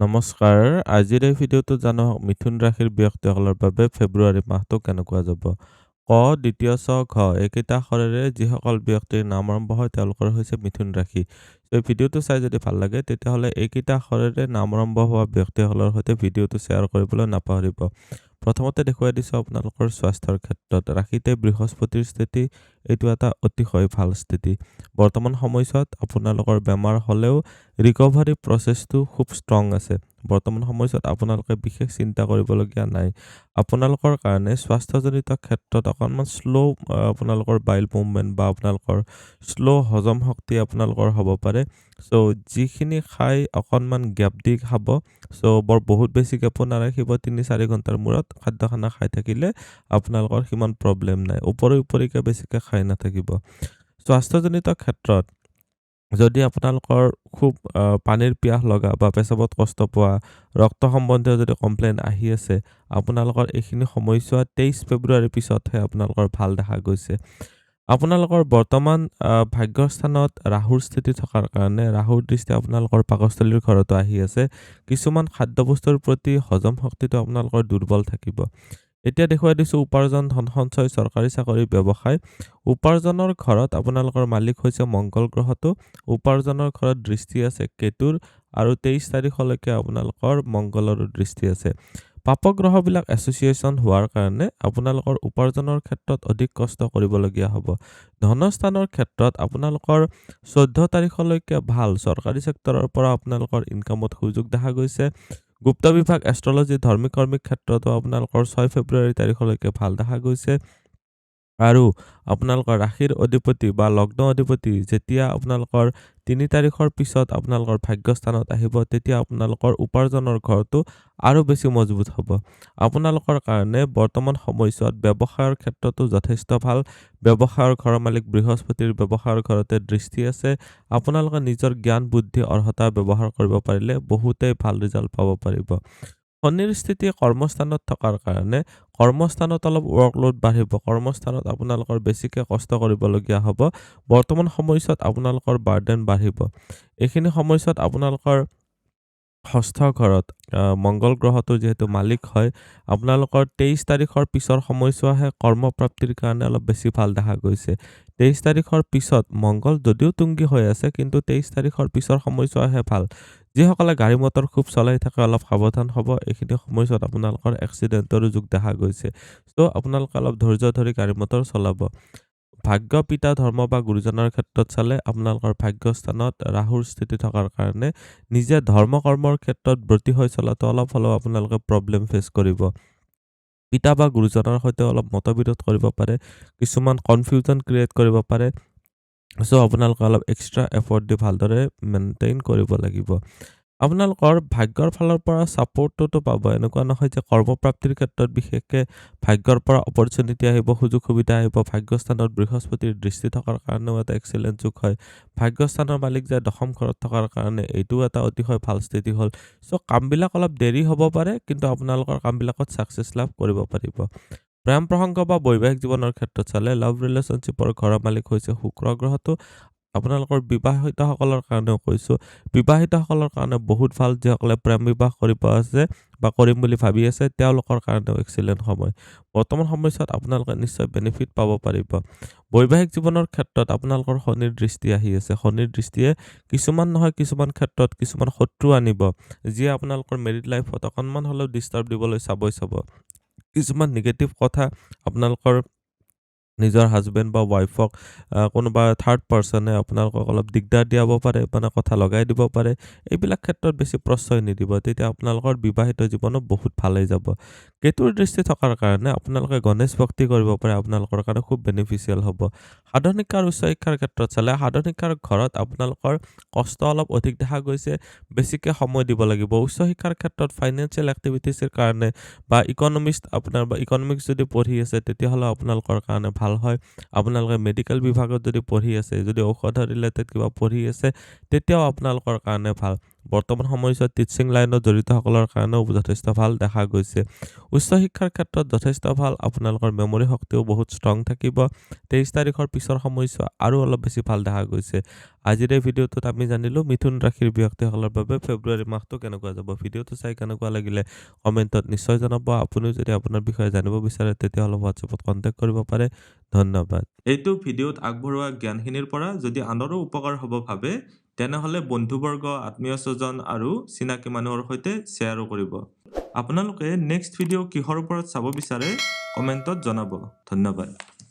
নমস্কাৰ। আজিৰ এই ভিডিঅ'টো জানো মিথুন ৰাশিৰ ব্যক্তিসকলৰ বাবে ফেব্ৰুৱাৰী মাহটো কেনেকুৱা যাব। ক, দ্বিতীয় ছ, ঘ এইকেইটা আখৰেৰে যিসকল ব্যক্তিৰ নাম আৰম্ভ হয় তেওঁলোকৰ হৈছে মিথুন ৰাশি। এই ভিডিঅ'টো চাই যদি ভাল লাগে তেতিয়াহ'লে এইকেইটা আখৰেৰে নাম আৰম্ভ হোৱা ব্যক্তিসকলৰ সৈতে ভিডিঅ'টো শ্বেয়াৰ কৰিবলৈ নাপাহৰিব। প্ৰথমতে দেখুৱাই দিছোঁ আপোনালোকৰ স্বাস্থ্যৰ ক্ষেত্ৰত ৰাশিতে বৃহস্পতিৰ স্থিতি এইটো এটা অতিশয় ভাল স্থিতি। বৰ্তমান সময়ছোৱাত আপোনালোকৰ বেমাৰ হ'লেও ৰিকভাৰী প্ৰচেছটো খুব ষ্ট্ৰং আছে। বৰ্তমান সময়ছোৱাত আপোনালোকে বিশেষ চিন্তা কৰিবলগীয়া নাই। আপোনালোকৰ কাৰণে স্বাস্থ্যজনিত ক্ষেত্ৰত অকণমান আপোনালোকৰ বাইল মুভমেণ্ট বা আপোনালোকৰ হজম শক্তি আপোনালোকৰ হ'ব পাৰে। যিখিনি খাই অকণমান গেপ দি খাব। বৰ বহুত বেছি গেপো নাৰাখিব, ৩-৪ ঘণ্টাৰ মূৰত খাদ্য খাই থাকিলে আপোনালোকৰ সিমান প্ৰব্লেম নাই। ওপৰিকে বেছিকে খাই নাথাকিব। স্বাস্থ্যজনিত ক্ষেত্ৰত যদি আপোনালোকৰ খুব পানীৰ পিয়াহ লগা বা পেচাবত কষ্ট পোৱা, ৰক্ত সম্বন্ধীয় যদি কমপ্লেইন আহি আছে, আপোনালোকৰ এইখিনি সময়ছোৱাত ২৩ ফেব্ৰুৱাৰীৰ পিছতহে আপোনালোকৰ ভাল দেখা গৈছে। আপোনালোকৰ বৰ্তমান ভাগ্যৰ স্থানত ৰাহুৰ স্থিতি থকাৰ কাৰণে ৰাহুৰ দৃষ্টি আপোনালোকৰ পাকস্থলীৰ ঘৰতো আহি আছে। কিছুমান খাদ্যবস্তুৰ প্ৰতি হজম শক্তিটো আপোনালোকৰ দুৰ্বল থাকিব। এতিয়া দেখুৱাই দিছোঁ উপাৰ্জন, ধন সঞ্চয়, চৰকাৰী চাকৰি, ব্যৱসায়। উপাৰ্জনৰ ঘৰত আপোনালোকৰ মালিক হৈছে মংগল গ্ৰহটো। উপাৰ্জনৰ ঘৰত দৃষ্টি আছে কেতুৰ আৰু ২৩ তাৰিখলৈকে আপোনালোকৰ মংগলৰো দৃষ্টি আছে। পাপগ্ৰহবিলাক এছ'চিয়েশ্যন হোৱাৰ কাৰণে আপোনালোকৰ উপাৰ্জনৰ ক্ষেত্ৰত অধিক কষ্ট কৰিবলগীয়া হ'ব। ধনস্থানৰ ক্ষেত্ৰত আপোনালোকৰ ১৪ তাৰিখলৈকে ভাল, চৰকাৰী ছেক্টৰৰ পৰা আপোনালোকৰ ইনকামত সুযোগ দেখা গৈছে। গুপ্ত বিভাগ, এষ্ট্ৰলজি, কৰ্মিক ক্ষেত্ৰতো আপোনালোকৰ ৬ ফেব্ৰুৱাৰী তাৰিখলৈকে ভাল দেখা গৈছে। আৰু আপোনালোকৰ ৰাশিৰ অধিপতি বা লগ্ন অধিপতি যেতিয়া আপোনালোকৰ ৩ তাৰিখৰ পিছত আপোনালোকৰ ভাগ্যস্থানত আহিব, তেতিয়া আপোনালোকৰ উপাৰ্জনৰ ঘৰটো আৰু বেছি মজবুত হ'ব। আপোনালোকৰ কাৰণে বৰ্তমান সময়ছোৱাত ব্যৱসায়ৰ ক্ষেত্ৰতো যথেষ্ট ভাল। ব্যৱসায়ৰ ঘৰৰ মালিক বৃহস্পতিৰ ব্যৱসায়ৰ ঘৰতে দৃষ্টি আছে। আপোনালোকে নিজৰ জ্ঞান, বুদ্ধি, অৰ্হতা ব্যৱহাৰ কৰিব পাৰিলে বহুতেই ভাল ৰিজাল্ট পাব পাৰিব। শনিৰ স্থিতি কৰ্মস্থানত থকাৰ কাৰণে কৰ্মস্থানত অলপ ৱৰ্কলোড বাঢ়িব। কৰ্মস্থানত আপোনালোকৰ বেছিকে কষ্ট কৰিবলগীয়া হ'ব। বৰ্তমান সময়ছোৱাত আপোনালোকৰ বাৰ্ডেন বাঢ়িব। এইখিনি সময়ছোৱাত আপোনালোকৰ ষষ্ঠ ঘৰত মংগল গ্ৰহটো যিহেতু মালিক হয়, আপোনালোকৰ ২৩ তাৰিখৰ পিছৰ সময়ছোৱাহে কৰ্মপ্ৰাপ্তিৰ কাৰণে অলপ বেছি ভাল দেখা গৈছে। ২৩ তাৰিখৰ পিছত মংগল যদিও তুংগী হৈ আছে, কিন্তু ২৩ তাৰিখৰ পিছৰ সময়ছোৱাহে ভাল। যিসকলে গাড়ী মটৰ খুব চলাই থাকে অলপ সাৱধান হ'ব। এইখিনি সময়ছোৱাত আপোনালোকৰ এক্সিডেণ্টৰো যোগ দেখা গৈছে। আপোনালোকে অলপ ধৈৰ্য ধৰি গাড়ী মটৰ চলাব। ভাগ্য, পিতা, ধৰ্ম বা গুৰুজনৰ ক্ষেত্ৰত চালে আপোনালোকৰ ভাগ্যস্থানত ৰাহুৰ স্থিতি থকাৰ কাৰণে নিজে ধৰ্ম কৰ্মৰ ক্ষেত্ৰত ব্ৰতী হৈ চলাটো অলপ হ'লেও আপোনালোকে প্ৰব্লেম ফেচ কৰিব। পিতা বা গুৰুজনৰ সৈতে অলপ মতবিৰোধ কৰিব পাৰে, কিছুমান কনফিউজন ক্ৰিয়েট কৰিব পাৰে। আপোনালোকে অলপ এক্সট্ৰা এফৰ্ট দি ভালদৰে মেইনটেইন কৰিব লাগিব। আপোনালোকৰ ভাগ্যৰ ফালৰ পৰা ছাপোৰ্টটোতো পাব। এনেকুৱা নহয় যে কৰ্মপ্ৰাপ্তিৰ ক্ষেত্ৰত বিশেষকে ভাগ্যৰ পৰা অপৰচুনিটি আহিব, সুযোগ সুবিধা আহিব। ভাগ্যস্থানত বৃহস্পতিৰ দৃষ্টি থকাৰ কাৰণেও এটা এক্সেলেণ্ট যুগ হয়। ভাগ্যস্থানৰ মালিক যে দশম ঘৰত থকাৰ কাৰণে এইটোও এটা অতিশয় ভাল স্থিতি হ'ল। কামবিলাক অলপ দেৰি হ'ব পাৰে, কিন্তু আপোনালোকৰ কামবিলাকত ছাকচেছ লাভ কৰিব পাৰিব। প্ৰেম প্ৰসংগ বা বৈবাহিক জীৱনৰ ক্ষেত্ৰত চালে লাভ ৰিলেশ্যনশ্বিপৰ ঘৰৰ মালিক হৈছে শুক্ৰ গ্ৰহটো। আপোনালোকৰ বিবাহিতসকলৰ কাৰণেও কৈছোঁ, বিবাহিতসকলৰ কাৰণে বহুত ভাল। যিসকলে প্ৰেম বিবাহ কৰিব আছে বা কৰিম বুলি ভাবি আছে, তেওঁলোকৰ কাৰণেও এক্সিলেণ্ট সময়। বৰ্তমান সময়ছোৱাত আপোনালোকে নিশ্চয় বেনিফিট পাব পাৰিব। বৈবাহিক জীৱনৰ ক্ষেত্ৰত আপোনালোকৰ শনিৰ দৃষ্টি আহি আছে। শনিৰ দৃষ্টিয়ে কিছুমান ক্ষেত্ৰত কিছুমান শত্ৰু আনিব, যিয়ে আপোনালোকৰ মেৰিড লাইফত অকণমান হ'লেও ডিষ্টাৰ্ব দিবলৈ চাব। কিছুমান নিগেটিভ কথা আপোনালোকৰ নিজৰ হাজবেণ্ড বা ৱাইফক কোনোবা থাৰ্ড পাৰ্চনে আপোনালোকক অলপ দিগদাৰ দিয়াব পাৰে, কথা লগাই দিব পাৰে। এইবিলাক ক্ষেত্ৰত বেছি প্ৰশ্ৰয় নিদিব, তেতিয়া আপোনালোকৰ বিবাহিত জীৱনো বহুত ভালেই যাব। কেতুৰ দৃষ্টি থকাৰ কাৰণে আপোনালোকে গণেশ ভক্তি কৰিব পাৰে, আপোনালোকৰ কাৰণে খুব বেনিফিচিয়েল হ'ব। সাধাৰণ শিক্ষা আৰু উচ্চ শিক্ষাৰ ক্ষেত্ৰত চালে সাধাৰণ শিক্ষাৰ ঘৰত আপোনালোকৰ কষ্ট অলপ অধিক দেখা গৈছে, বেছিকে সময় দিব লাগিব। উচ্চ শিক্ষাৰ ক্ষেত্ৰত ফাইনেন্সিয়েল এক্টিভিটিছৰ কাৰণে বা ইকনমিক্স যদি পঢ়ি আছে, তেতিয়াহ'লে আপোনালোকৰ কাৰণে ভাল হয়। আপোনালোকে মেডিকেল বিভাগত যদি পঢ়ি আছে, যদি ঔষধৰ ৰিলেটেড কিবা পঢ়ি আছে, তেতিয়াও আপোনালোকৰ কাৰণে ভাল। বৰ্তমান সময়ছোৱাত টিচিং লাইনত জড়িতসকলৰ কাৰণেও যথেষ্ট ভাল দেখা গৈছে। উচ্চ শিক্ষাৰ ক্ষেত্ৰত যথেষ্ট ভাল, আপোনালোকৰ মেমৰি শক্তিও বহুত ষ্ট্ৰং থাকিব। 23 তাৰিখৰ পিছৰ সময়ছোৱা আৰু অলপ বেছি ভাল দেখা গৈছে। আজিৰ এই ভিডিঅ'টোত আমি জানিলোঁ মিথুন ৰাশিৰ ব্যক্তিসকলৰ বাবে ফেব্ৰুৱাৰী মাহটো কেনেকুৱা যাব। ভিডিঅ'টো চাই কেনেকুৱা লাগিলে কমেণ্টত নিশ্চয় জনাব। আপুনিও যদি আপোনাৰ বিষয়ে জানিব বিচাৰে তেতিয়াহ'লে হোৱাটছএপত কণ্টেক্ট কৰিব পাৰে। ধন্যবাদ। এইটো ভিডিঅ'ত আগবঢ়োৱা জ্ঞানখিনিৰ পৰা যদি আনৰো উপকাৰ হ'ব ভাবে তেনেহ'লে বন্ধুবৰ্গ, আত্মীয় স্বজন আৰু চিনাকি মানুহৰ সৈতে শ্বেয়াৰো কৰিব। আপোনালোকে নেক্সট ভিডিঅ' কিহৰ ওপৰত চাব বিচাৰে কমেণ্টত জনাব। ধন্যবাদ।